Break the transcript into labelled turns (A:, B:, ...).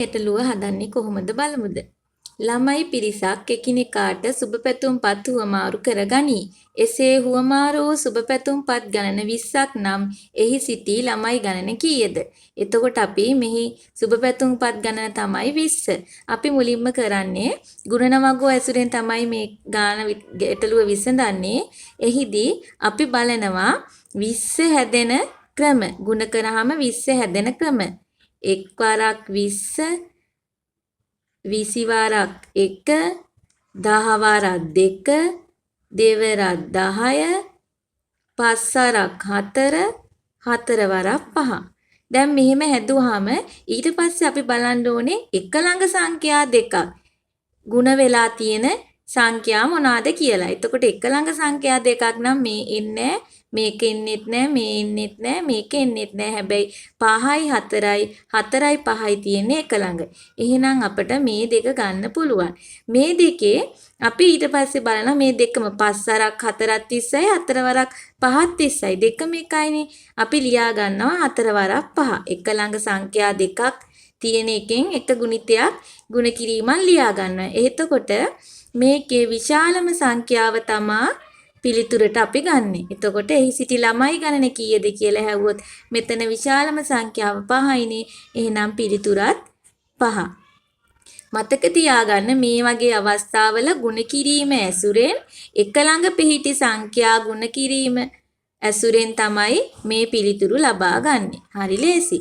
A: ගැටලුව හදන්නේ කොහොමද බලමුද? ළමයි පිරිසක් එකිනෙකාට සුබ පැතුම්පත් හුවමාරු කරගනී. එසේ හුවමාරු වූ සුබ පැතුම්පත් ගණන 20ක් නම් එහි සිටි ළමයි ගණන කීයද? එතකොට අපි මෙහි සුබ පැතුම්පත් ගණන තමයි 20. අපි මුලින්ම කරන්නේ ගුණනමග්ගෝ ඇසුරෙන් තමයි මේ ගැටලුව විසඳන්නේ. එහිදී අපි බලනවා 20 හැදෙන ක්‍රම. ගුණ කරාම 20 හැදෙන ක්‍රම. එක් වරක් 20 20 වරක් 1 10 වරක් 2 දෙවරක් 10 පස් වරක් 4 4 වරක් 5. දැන් මෙහෙම හැදුවාම ඊට පස්සේ අපි බලන්න ඕනේ එක ළඟ සංඛ්‍යා දෙකක් ಗುಣ වෙලා තියෙන සංඛ්‍යා මොනවාද කියලා. එතකොට එක ළඟ සංඛ්‍යා දෙකක් නම් මේ එන්නේ මේක එන්නෙත් නෑ මේ එන්නෙත් නෑ මේක එන්නෙත් නෑ. හැබැයි 5යි 4යි 4යි 5යි තියෙන්නේ එක ළඟ. එහෙනම් අපිට මේ දෙක ගන්න පුළුවන්. මේ දෙකේ අපි ඊට පස්සේ බලනවා මේ දෙකම 5 වරක් 4ක් 30යි 4 වරක් 5ක් 30යි. දෙකම එකයිනේ. අපි ලියා ගන්නවා 4 වරක් 5. එක ළඟ සංඛ්‍යා දෙකක් තියෙන එකෙන් එක ගුණිතයක් ගුණ කිරීමක් ලියා ගන්නවා. එතකොට මේකේ විශාලම සංඛ්‍යාව තමා පිළිතුරට අපි ගන්නෙ. එතකොට එහි සිටි ළමයි ගණන කීයද කියලා ඇහුවොත් මෙතන විශාලම සංඛ්‍යාව 5යිනේ. එහෙනම් පිළිතුරත් 5. මතක තියාගන්න මේ වගේ අවස්ථාවල ගුණ කිරීම ඇසුරෙන් එක ළඟ පිහිටි සංඛ්‍යා ගුණ කිරීම ඇසුරෙන් තමයි මේ පිළිතුරු ලබා ගන්නෙ. හරි ලේසි.